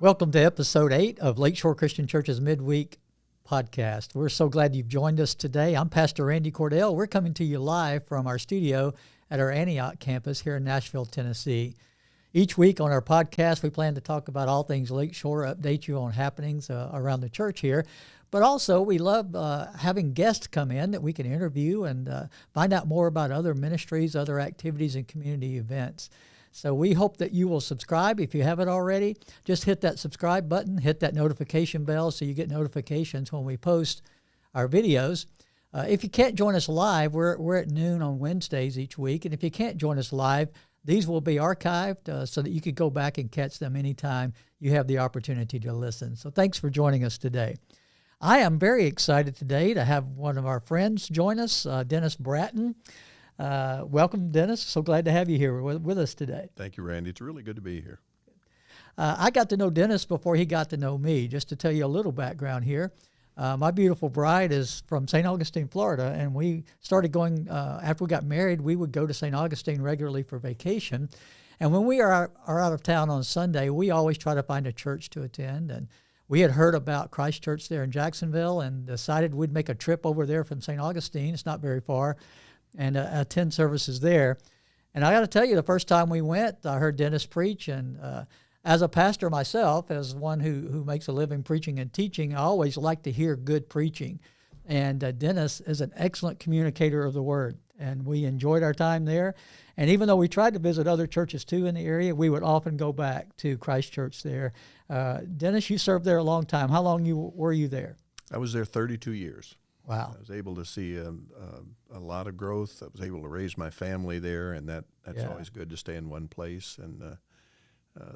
Welcome to episode 8 of Lakeshore Christian Church's Midweek podcast. We're so glad you've joined us today. I'm Pastor Randy Cordell. We're coming to you live from our studio at our Antioch campus here in Nashville, Tennessee. Each week on our podcast, we plan to talk about all things Lakeshore, update you on happenings around the church here. But also, we love having guests come in that we can interview and find out more about other ministries, other activities, and community events. So we hope that you will subscribe. If you haven't already, just hit that subscribe button, hit that notification bell so you get notifications when we post our videos. If you can't join us live, we're at noon on Wednesdays each week. And if you can't join us live, these will be archived so that you could go back and catch them anytime you have the opportunity to listen. So thanks for joining us today. I am very excited today to have one of our friends join us, Dennis Bratton. Welcome, Dennis. So glad to have you here with us today. Thank you, Randy. It's really good to be here. I got to know Dennis before he got to know me. Just to tell you a little background here, my beautiful bride is from St. Augustine, Florida, and we started going, after we got married, we would go to St. Augustine regularly for vacation. And when we are out of town on Sunday, we always try to find a church to attend. And we had heard about Christ Church there in Jacksonville and decided we'd make a trip over there from St. Augustine. It's not very far. And attend services there. And I got to tell you, the first time we went, I heard Dennis preach, and as a pastor myself, as one who makes a living preaching and teaching, I always like to hear good preaching. And Dennis is an excellent communicator of the word, and we enjoyed our time there. And even though we tried to visit other churches too in the area, we would often go back to Christ Church there. Dennis, you served there a long time. How long were you there? I was there 32 years. Wow. I was able to see a lot of growth. I was able to raise my family there, and that's always good to stay in one place. And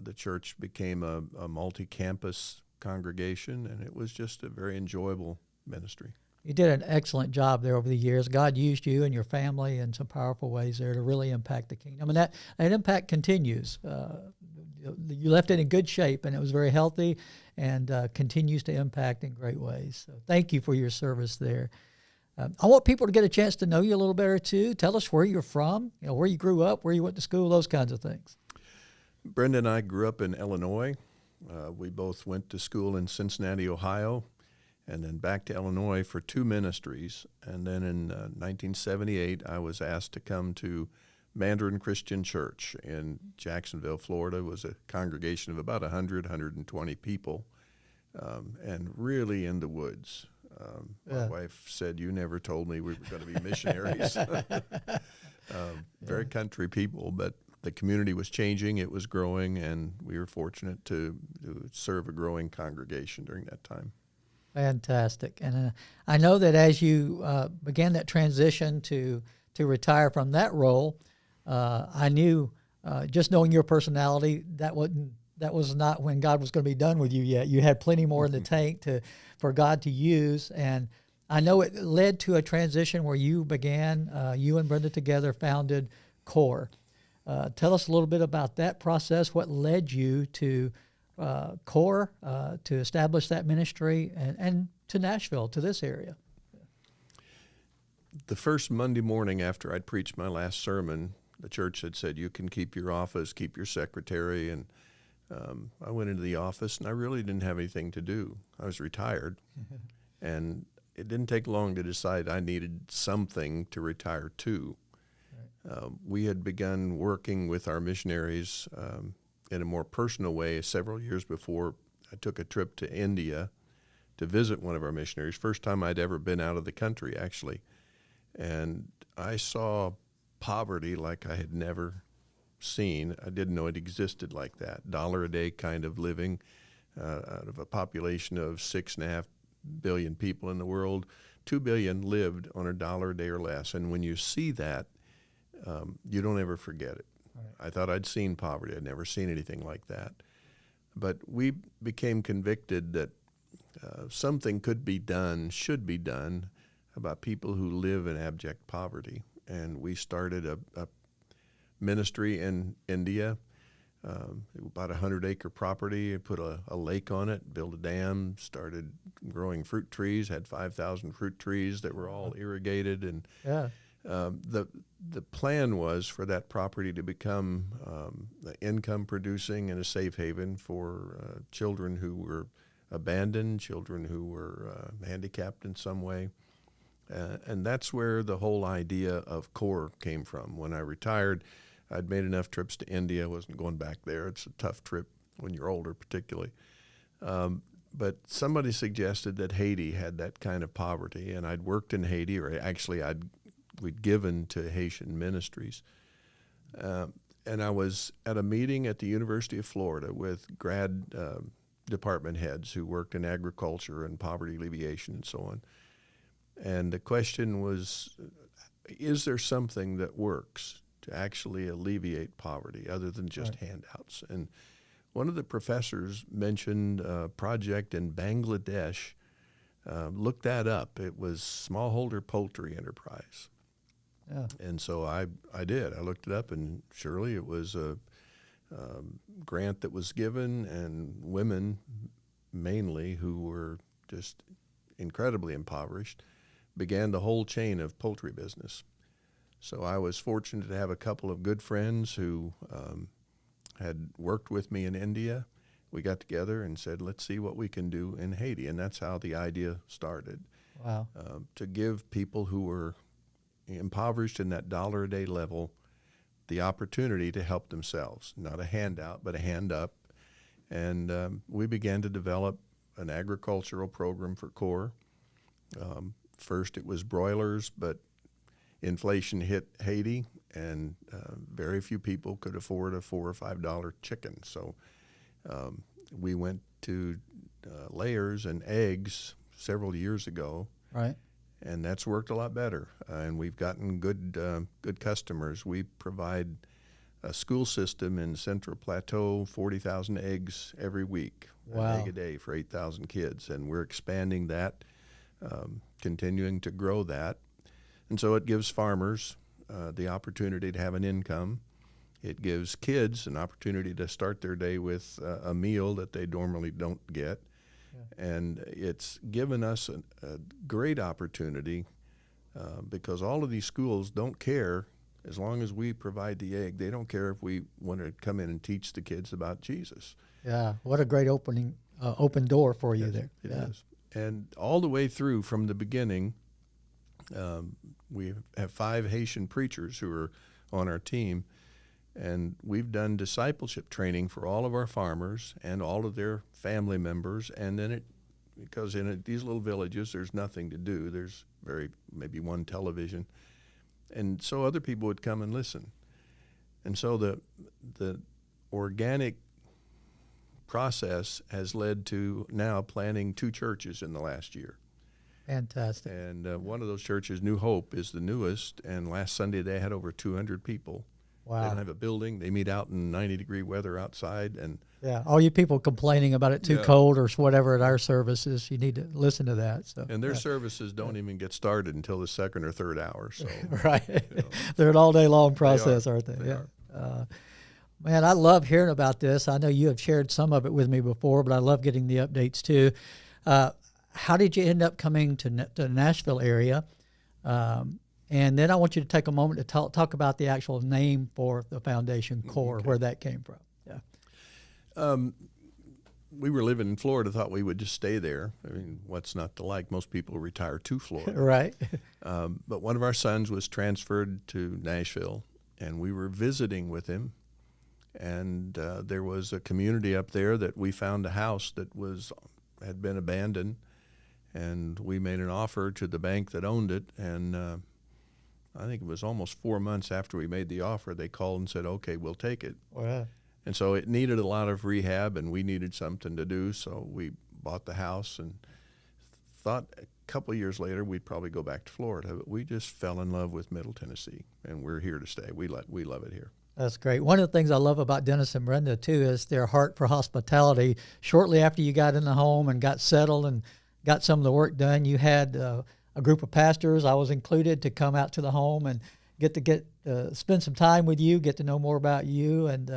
the church became a multi-campus congregation, and it was just a very enjoyable ministry. You did an excellent job there over the years. God used you and your family in some powerful ways there to really impact the kingdom. And that impact continues. You left it in good shape, and it was very healthy and continues to impact in great ways. So thank you for your service there. I want people to get a chance to know you a little better, too. Tell us where you're from, where you grew up, where you went to school, those kinds of things. Brenda and I grew up in Illinois. We both went to school in Cincinnati, Ohio, and then back to Illinois for 2 ministries. And then in 1978, I was asked to come to Mandarin Christian Church in Jacksonville, Florida. It was a congregation of about 120 people, and really in the woods. My wife said, "You never told me we were going to be missionaries." Very country people, but the community was changing, it was growing, and we were fortunate to serve a growing congregation during that time. Fantastic. And I know that as you began that transition to retire from that role, I knew, just knowing your personality, that was not when God was going to be done with you yet. You had plenty more in the tank for God to use, and I know it led to a transition where you began, you and Brenda together founded CORE. Tell us a little bit about that process, what led you to CORE, to establish that ministry, and to Nashville, to this area. The first Monday morning after I'd preached my last sermon, the church had said, "You can keep your office, keep your secretary." And I went into the office, and I really didn't have anything to do. I was retired, and it didn't take long to decide I needed something to retire to. Right. We had begun working with our missionaries in a more personal way several years before. I took a trip to India to visit one of our missionaries, first time I'd ever been out of the country, actually. And I saw poverty like I had never seen. I didn't know it existed like that. $1 a day kind of living out of a population of 6.5 billion people in the world. 2 billion lived on $1 a day or less. And when you see that, you don't ever forget it. Right. I thought I'd seen poverty. I'd never seen anything like that. But we became convicted that something could be done, should be done, about people who live in abject poverty. And we started a ministry in India, about 100-acre property, put a lake on it, built a dam, started growing fruit trees, had 5,000 fruit trees that were all irrigated, and The plan was for that property to become income producing and a safe haven for children who were abandoned, children who were handicapped in some way. And that's where the whole idea of CORE came from. When I retired, I'd made enough trips to India. I wasn't going back there. It's a tough trip when you're older, particularly. But somebody suggested that Haiti had that kind of poverty, and I'd worked in Haiti, or actually we'd given to Haitian ministries. And I was at a meeting at the University of Florida with grad department heads who worked in agriculture and poverty alleviation and so on. And the question was, is there something that works to actually alleviate poverty other than just handouts? And one of the professors mentioned a project in Bangladesh. Looked that up. It was smallholder poultry enterprise. Yeah. And so I did. I looked it up, and surely it was a grant that was given, and women mainly who were just incredibly impoverished began the whole chain of poultry business. So I was fortunate to have a couple of good friends who had worked with me in India. We got together and said, let's see what we can do in Haiti. And that's how the idea started. Wow. To give people who were impoverished in that $1 a day level the opportunity to help themselves. Not a handout, but a hand up. And we began to develop an agricultural program for CORE. First it was broilers, but inflation hit Haiti, and very few people could afford a $4 or $5 chicken. So we went to layers and eggs several years ago. Right. And that's worked a lot better. And we've gotten good customers. We provide a school system in Central Plateau, 40,000 eggs every week. Wow. An egg a day for 8,000 kids. And we're expanding that, continuing to grow that. And so it gives farmers the opportunity to have an income. It gives kids an opportunity to start their day with a meal that they normally don't get. Yeah. And it's given us a great opportunity because all of these schools don't care as long as we provide the egg. They don't care if we want to come in and teach the kids about Jesus. Yeah, what a great open door for you there. It is. And all the way through from the beginning, we have 5 Haitian preachers who are on our team, and we've done discipleship training for all of our farmers and all of their family members. And then because in these little villages, there's nothing to do. There's maybe one television. And so other people would come and listen. And so the organic process has led to now planting 2 churches in the last year. Fantastic. And one of those churches, New Hope, is the newest. And last Sunday they had over 200 people. Wow. They don't have a building. They meet out in 90-degree weather outside. And yeah, all you people complaining about it too cold or whatever at our services, you need to listen to that. So, and their services don't even get started until the second or third hour. So right. They're an all-day-long process, aren't they? They are. Man, I love hearing about this. I know you have shared some of it with me before, but I love getting the updates too. How did you end up coming to the Nashville area? And then I want you to take a moment to talk about the actual name for the foundation, CORE, where that came from. Yeah. We were living in Florida, thought we would just stay there. I mean, what's not to like? Most people retire to Florida. Right. But one of our sons was transferred to Nashville, and we were visiting with him. And there was a community up there that we found a house that had been abandoned, and we made an offer to the bank that owned it. And I think it was almost 4 months after we made the offer, they called and said, okay, we'll take it. Wow. And so it needed a lot of rehab, and we needed something to do, so we bought the house and thought a couple of years later we'd probably go back to Florida. But we just fell in love with Middle Tennessee, and we're here to stay. We love it here. That's great. One of the things I love about Dennis and Brenda, too, is their heart for hospitality. Shortly after you got in the home and got settled and got some of the work done, you had a group of pastors, I was included, to come out to the home and get to spend some time with you, get to know more about you and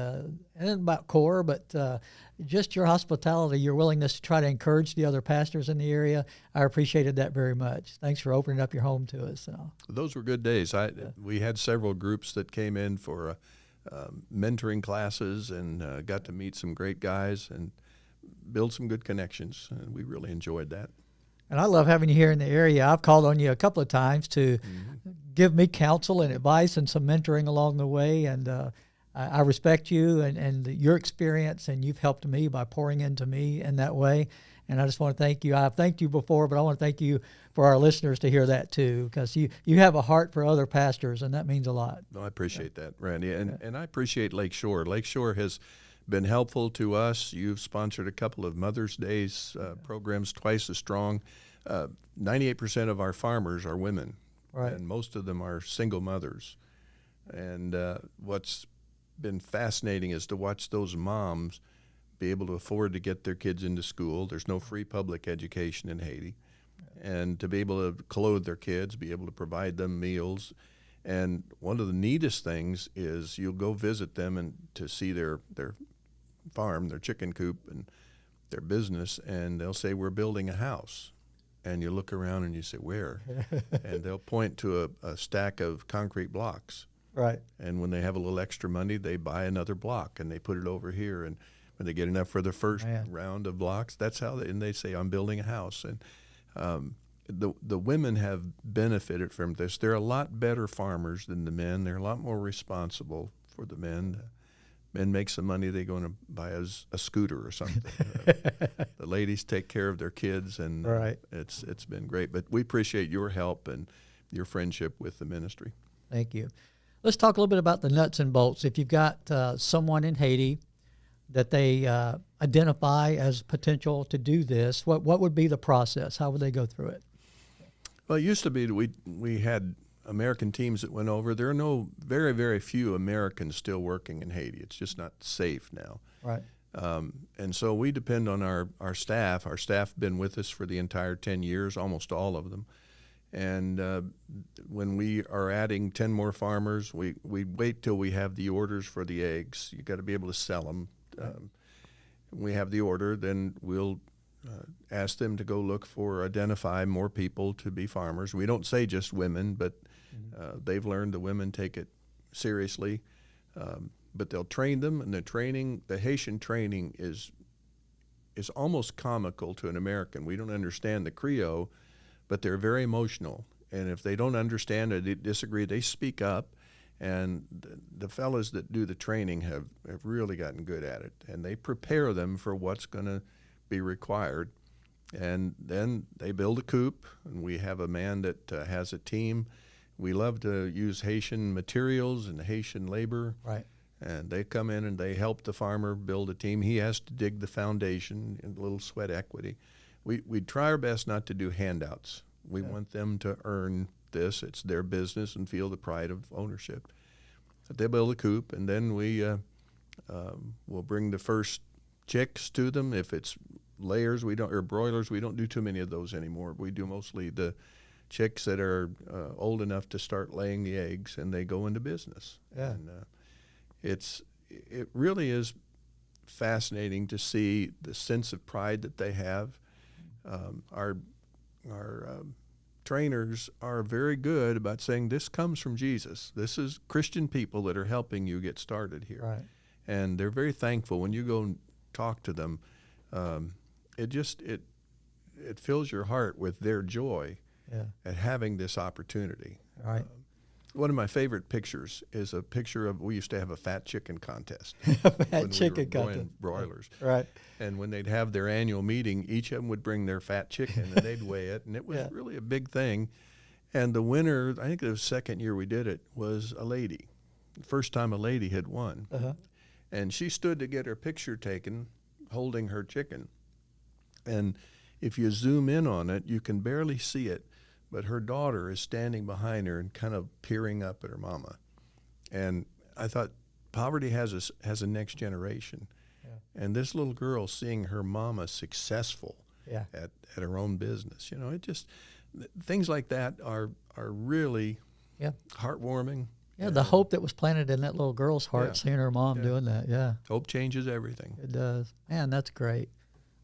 about CORE, but just your hospitality, your willingness to try to encourage the other pastors in the area. I appreciated that very much. Thanks for opening up your home to us. Those were good days. We had several groups that came in for mentoring classes and got to meet some great guys and build some good connections, and we really enjoyed that. And I love having you here in the area. I've called on you a couple of times to give me counsel and advice and some mentoring along the way. And I respect you and your experience, and you've helped me by pouring into me in that way. And I just want to thank you. I've thanked you before, but I want to thank you for our listeners to hear that too, because you have a heart for other pastors, and that means a lot. No, I appreciate that, Randy. And I appreciate Lakeshore. Lakeshore has been helpful to us. You've sponsored a couple of Mother's Days programs, twice as strong. 98% of our farmers are women, right, and most of them are single mothers. And what's been fascinating is to watch those moms be able to afford to get their kids into school. There's no free public education in Haiti. And to be able to clothe their kids, be able to provide them meals. And one of the neatest things is you'll go visit them and to see their farm, their chicken coop, and their business, and they'll say, we're building a house. And you look around and you say, where? And they'll point to a stack of concrete blocks. Right. And when they have a little extra money, they buy another block and they put it over here. And when they get enough for the first round of blocks, that's how they say, I'm building a house. And the women have benefited from this. They're a lot better farmers than the men. They're a lot more responsible for the men. Men make some money, they go and buy a scooter or something. The ladies take care of their kids, and it's been great. But we appreciate your help and your friendship with the ministry. Thank you. Let's talk a little bit about the nuts and bolts. If you've got someone in Haiti that they identify as potential to do this, what would be the process? How would they go through it? Well, it used to be that we had American teams that went over. There are very, very few Americans still working in Haiti. It's just not safe now. Right. And so we depend on our staff. Our staff have been with us for the entire 10 years, almost all of them. And when we are adding 10 more farmers, we wait till we have the orders for the eggs. You got to be able to sell them. When we have the order, then we'll ask them to go identify more people to be farmers. We don't say just women, but they've learned the women take it seriously. But they'll train them, and the Haitian training is almost comical to an American. We don't understand the Creole, but they're very emotional. And if they don't understand or they disagree, they speak up. And the fellas that do the training have really gotten good at it. And they prepare them for what's going to be required. And then they build a coop, and we have a man that has a team. We love to use Haitian materials and Haitian labor. Right. And they come in and they help the farmer build a team. He has to dig the foundation and a little sweat equity. We try our best not to do handouts. We want them to earn this. It's their business and feel the pride of ownership. But they build a coop, and then we'll bring the first chicks to them. If it's layers, or broilers, we don't do too many of those anymore. We do mostly the chicks that are old enough to start laying the eggs, and they go into business. Yeah. And it really is fascinating to see the sense of pride that they have. Our trainers are very good about saying this comes from Jesus. This is Christian people that are helping you get started here. Right. And they're very thankful when you go and talk to them. It fills your heart with their joy at having this opportunity. Right. One of my favorite pictures is a picture of, we used to have a fat chicken contest. Fat chicken contest. Broilers. Right. And when they'd have their annual meeting, each of them would bring their fat chicken and they'd weigh it. And it was really a big thing. And the winner, I think it was the second year we did it, was a lady. The first time a lady had won. Uh-huh. And she stood to get her picture taken holding her chicken. And if you zoom in on it, you can barely see it. But her daughter is standing behind her and kind of peering up at her mama. And I thought, poverty has a next generation. Yeah. And this little girl seeing her mama successful at her own business, it just, things like that are really heartwarming. Yeah, the hope that was planted in that little girl's heart, Yeah. seeing her mom doing that. Yeah, Hope changes everything. it does. Man, that's great.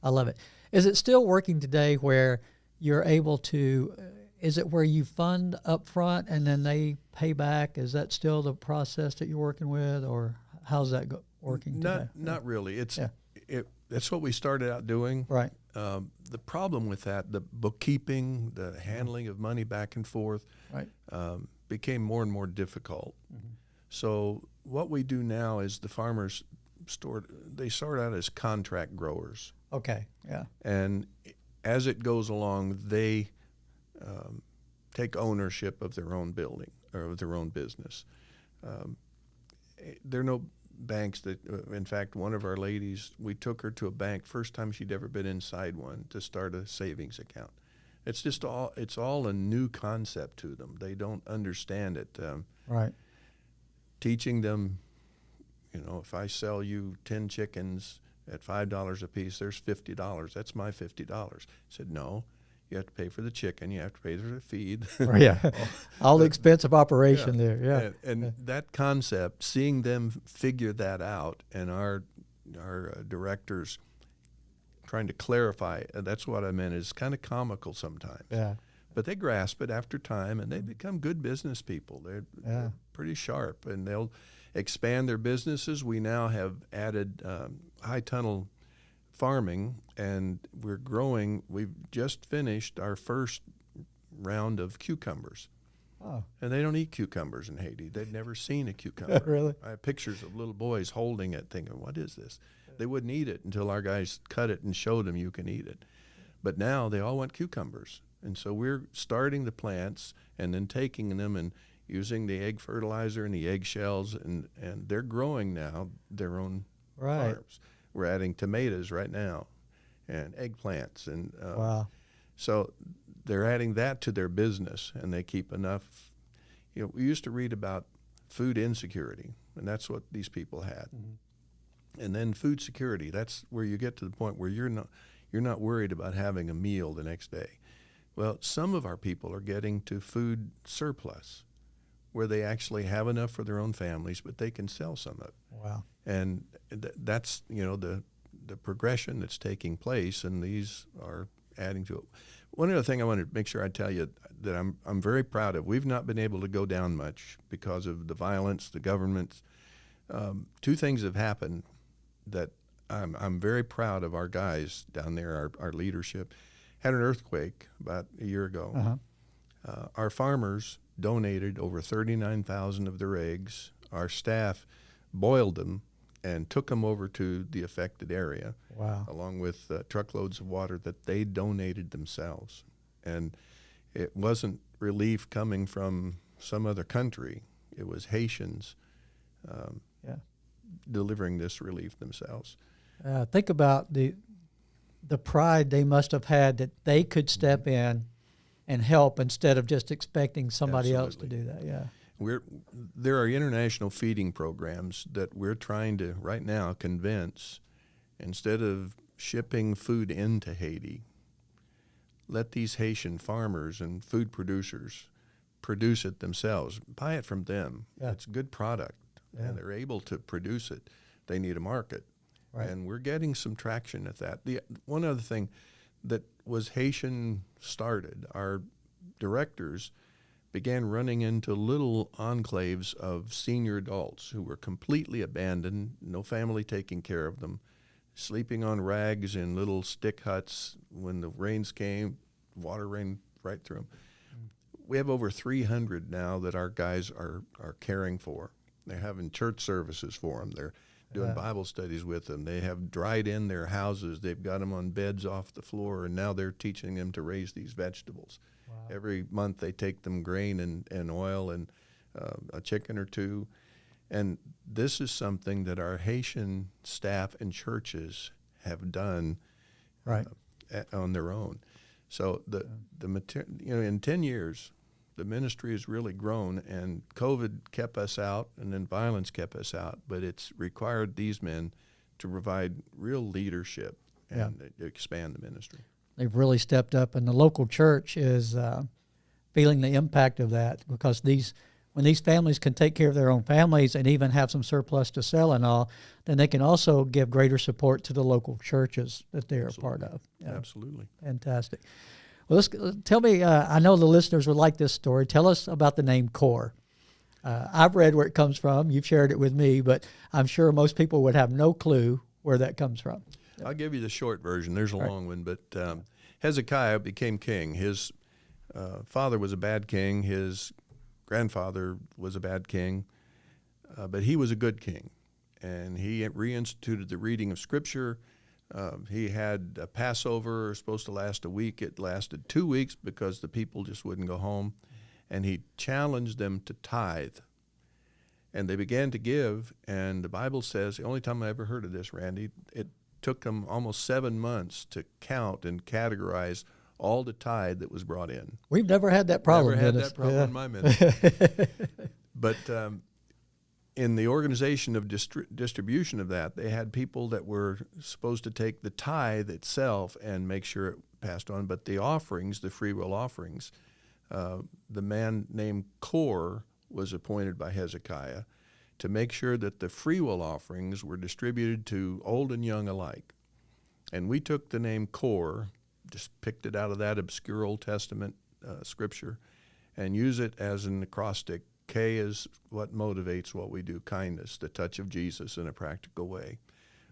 I love it. Is it still working today where you're able to, is it where you fund up front and then they pay back? Is that still the process that you're working with, or how's that working today? Not really. Yeah. That's what we started out doing. Right. The problem with that, the bookkeeping, the handling of money back and forth, Right. became more and more difficult. Mm-hmm. So what we do now is the farmers start out as contract growers. Okay. Yeah. And as it goes along, they take ownership of their own building or of their own business. There are no banks that, in fact, one of our ladies, we took her to a bank, first time she'd ever been inside one, to start a savings account. It's all a new concept to them. They don't understand it. Right. Teaching them, if I sell you 10 chickens at $5 a piece, there's $50. That's my $50. I said, no, you have to pay for the chicken. You have to pay for the feed. Yeah. All the expensive operation there. Yeah. And that concept, seeing them figure that out, and our directors trying to clarify, that's what I meant, is kind of comical sometimes. Yeah. But they grasp it after time, and they become good business people. They're pretty sharp, and they'll expand their businesses. We now have added high tunnel farming, and we're growing. We've just finished our first round of cucumbers. Oh. And they don't eat cucumbers in Haiti. They'd never seen a cucumber. Really? I have pictures of little boys holding it thinking, what is this? They wouldn't eat it until our guys cut it and showed them you can eat it. But now they all want cucumbers. And so we're starting the plants and then taking them and using the egg fertilizer and the egg shells, and they're growing now their own farms. We're adding tomatoes right now and eggplants. And Wow. So they're adding that to their business, and they keep enough. We used to read about food insecurity, and that's what these people had. Mm-hmm. And then food security, that's where you get to the point where you're not worried about having a meal the next day. Well, some of our people are getting to food surplus, where they actually have enough for their own families, but they can sell some of it. Wow. And that's, the progression that's taking place, and these are adding to it. One other thing I want to make sure I tell you that I'm very proud of. We've not been able to go down much because of the violence, the government. Two things have happened that I'm very proud of our guys down there, our leadership. Had an earthquake about a year ago. Uh-huh. Our farmers donated over 39,000 of their eggs. Our staff boiled them and took them over to the affected area. Wow. Along with truckloads of water that they donated themselves. And it wasn't relief coming from some other country. It was Haitians delivering this relief themselves. Think about the pride they must have had that they could step in and help instead of just expecting somebody else to do that. Yeah. There are international feeding programs that we're trying to right now convince, instead of shipping food into Haiti, let these Haitian farmers and food producers produce it themselves. Buy it from them. Yeah. It's a good product, and they're able to produce it. They need a market. Right. And we're getting some traction at that. One other thing that was Haitian started, our directors began running into little enclaves of senior adults who were completely abandoned, no family taking care of them, sleeping on rags in little stick huts. When the rains came, water rained right through them. We have over 300 now that our guys are caring for. They're having church services for them. They're doing Bible studies with them. They have dried in their houses. They've got them on beds off the floor, and now they're teaching them to raise these vegetables. Wow. Every month they take them grain and oil and a chicken or two. And this is something that our Haitian staff and churches have done on their own. So in 10 years, the ministry has really grown, and COVID kept us out, and then violence kept us out. But it's required these men to provide real leadership and expand the ministry. They've really stepped up, and the local church is feeling the impact of that, because when these families can take care of their own families and even have some surplus to sell and all, then they can also give greater support to the local churches that they are a part of. Yeah. Absolutely. Fantastic. Well, tell me, I know the listeners would like this story. Tell us about the name CORE. I've read where it comes from. You've shared it with me, but I'm sure most people would have no clue where that comes from. I'll give you the short version. There's a long one, but Hezekiah became king. His father was a bad king. His grandfather was a bad king, but he was a good king, and he reinstituted the reading of Scripture. He had a Passover supposed to last a week. It lasted 2 weeks because the people just wouldn't go home, and he challenged them to tithe. And they began to give, and the Bible says, the only time I ever heard of this, Randy, it took them almost 7 months to count and categorize all the tithe that was brought in. We've never had that problem. Never had that problem in my ministry. But in the organization of distribution of that, they had people that were supposed to take the tithe itself and make sure it passed on. But the offerings, the free will offerings, the man named CORE was appointed by Hezekiah to make sure that the free will offerings were distributed to old and young alike. And we took the name CORE, just picked it out of that obscure Old Testament scripture, and use it as an acrostic. K is what motivates what we do, kindness, the touch of Jesus in a practical way.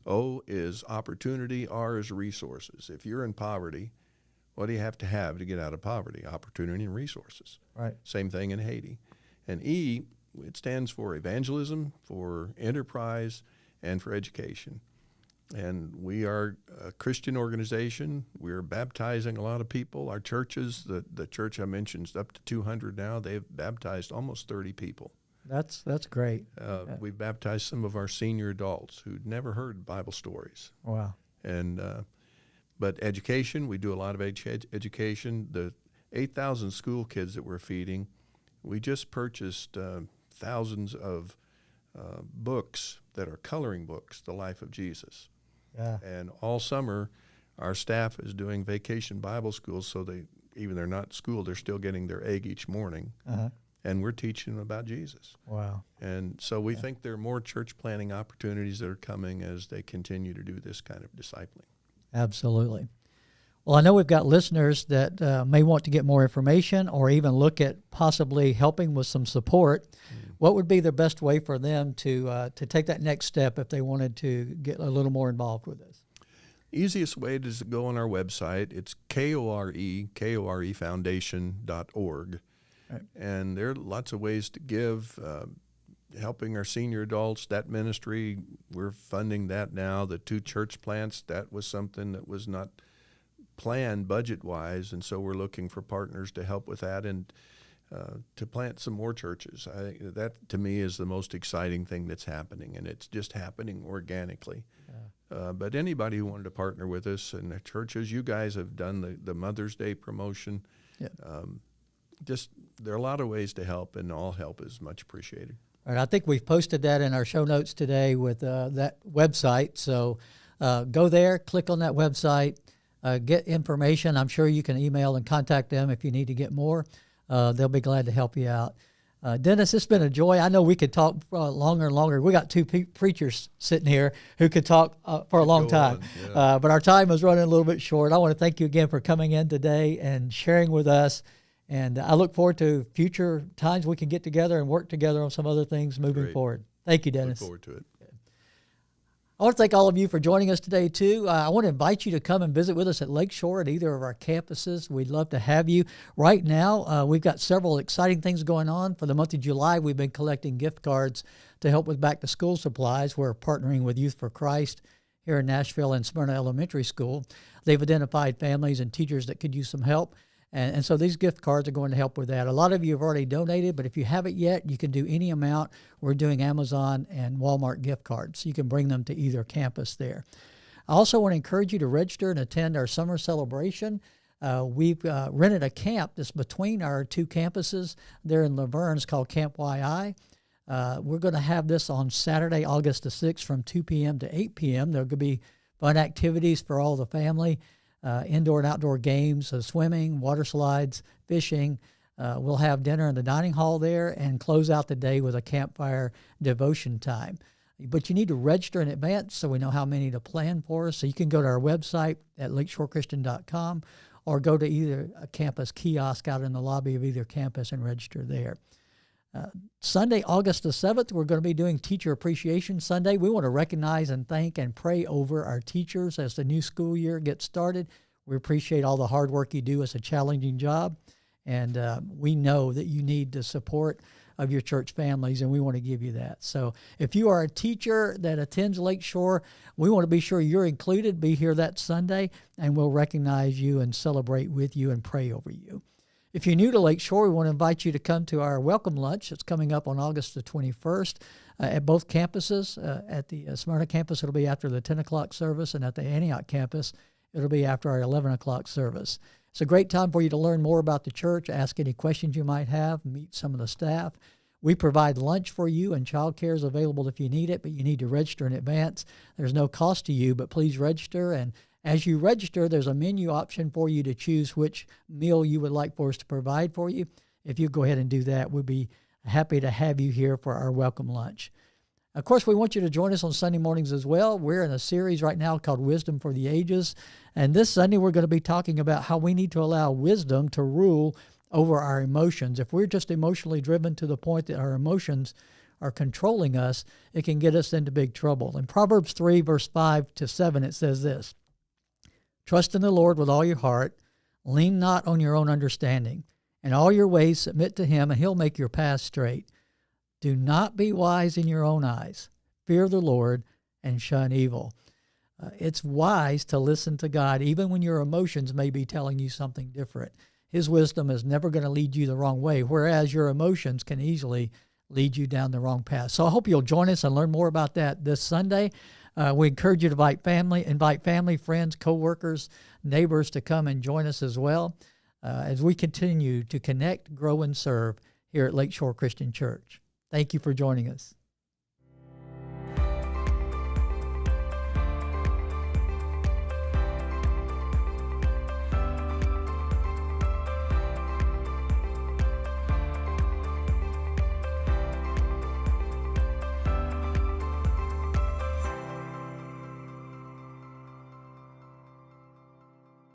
O is opportunity, R is resources. If you're in poverty, what do you have to get out of poverty? Opportunity and resources. Right. Same thing in Haiti. And E, it stands for evangelism, for enterprise, and for education. And we are a Christian organization. We're baptizing a lot of people. Our churches, the church I mentioned is up to 200 now. They've baptized almost 30 people. That's great. We've baptized some of our senior adults who'd never heard Bible stories. Wow. And but education, we do a lot of education. The 8,000 school kids that we're feeding, we just purchased thousands of books that are coloring books, The Life of Jesus. Yeah. And all summer, our staff is doing vacation Bible schools, so they're not school, they're still getting their egg each morning. Uh-huh. And we're teaching them about Jesus. Wow. And so we think there are more church planting opportunities that are coming as they continue to do this kind of discipling. Absolutely. Well, I know we've got listeners that may want to get more information or even look at possibly helping with some support. What would be the best way for them to take that next step if they wanted to get a little more involved with this? Easiest way is to go on our website. It's KORE Foundation.org. Right. And there are lots of ways to give, helping our senior adults, that ministry, we're funding that now. The 2 church plants, that was something that was not planned budget-wise, and so we're looking for partners to help with that and to plant some more churches. That, to me, is the most exciting thing that's happening, and it's just happening organically. Yeah. But anybody who wanted to partner with us, and the churches, you guys have done the Mother's Day promotion. Yeah. Just there are a lot of ways to help, and all help is much appreciated. All right, I think we've posted that in our show notes today with that website. So go there, click on that website, get information. I'm sure you can email and contact them if you need to get more. They'll be glad to help you out. Dennis, it's been a joy. I know we could talk longer and longer. We got 2 preachers sitting here who could talk for a long time. Yeah. But our time is running a little bit short. I want to thank you again for coming in today and sharing with us. And I look forward to future times we can get together and work together on some other things moving forward. Thank you, Dennis. Look forward to it. I want to thank all of you for joining us today, too. I want to invite you to come and visit with us at Lakeshore at either of our campuses. We'd love to have you. Right now, we've got several exciting things going on. For the month of July, we've been collecting gift cards to help with back-to-school supplies. We're partnering with Youth for Christ here in Nashville and Smyrna Elementary School. They've identified families and teachers that could use some help. And so these gift cards are going to help with that. A lot of you have already donated, but if you haven't yet, you can do any amount. We're doing Amazon and Walmart gift cards, so you can bring them to either campus there. I also want to encourage you to register and attend our summer celebration. We've rented a camp that's between our 2 campuses there in Laverne. It's called Camp YI. We're going to have this on Saturday, August the 6th from 2 p.m. to 8 p.m. There could be fun activities for all the family. Indoor and outdoor games, swimming, water slides, fishing. We'll have dinner in the dining hall there and close out the day with a campfire devotion time. But you need to register in advance so we know how many to plan for. So you can go to our website at lakeshorechristian.com or go to either a campus kiosk out in the lobby of either campus and register there. Sunday, August the 7th, we're going to be doing Teacher Appreciation Sunday. We want to recognize and thank and pray over our teachers as the new school year gets started. We appreciate all the hard work you do. It's a challenging job, and we know that you need the support of your church families, and we want to give you that. So if you are a teacher that attends Lakeshore, we want to be sure you're included. Be here that Sunday, and we'll recognize you and celebrate with you and pray over you. If you're new to Lakeshore, we want to invite you to come to our welcome lunch. It's coming up on August the 21st at both campuses. At the Smyrna campus, it'll be after the 10 o'clock service, and at the Antioch campus, it'll be after our 11 o'clock service. It's a great time for you to learn more about the church, ask any questions you might have, meet some of the staff. We provide lunch for you, and childcare is available if you need it, but you need to register in advance. There's no cost to you, but please register. And as you register, there's a menu option for you to choose which meal you would like for us to provide for you. If you go ahead and do that, we'd be happy to have you here for our welcome lunch. Of course, we want you to join us on Sunday mornings as well. We're in a series right now called Wisdom for the Ages. And this Sunday, we're going to be talking about how we need to allow wisdom to rule over our emotions. If we're just emotionally driven to the point that our emotions are controlling us, it can get us into big trouble. In Proverbs 3, verse 5 to 7, it says this: "Trust in the Lord with all your heart. Lean not on your own understanding. In all your ways submit to him, and he'll make your path straight. Do not be wise in your own eyes. Fear the Lord and shun evil." It's wise to listen to God, even when your emotions may be telling you something different. His wisdom is never going to lead you the wrong way, whereas your emotions can easily lead you down the wrong path. So I hope you'll join us and learn more about that this Sunday. We encourage you to invite family, friends, co-workers, neighbors to come and join us as well as we continue to connect, grow, and serve here at Lakeshore Christian Church. Thank you for joining us.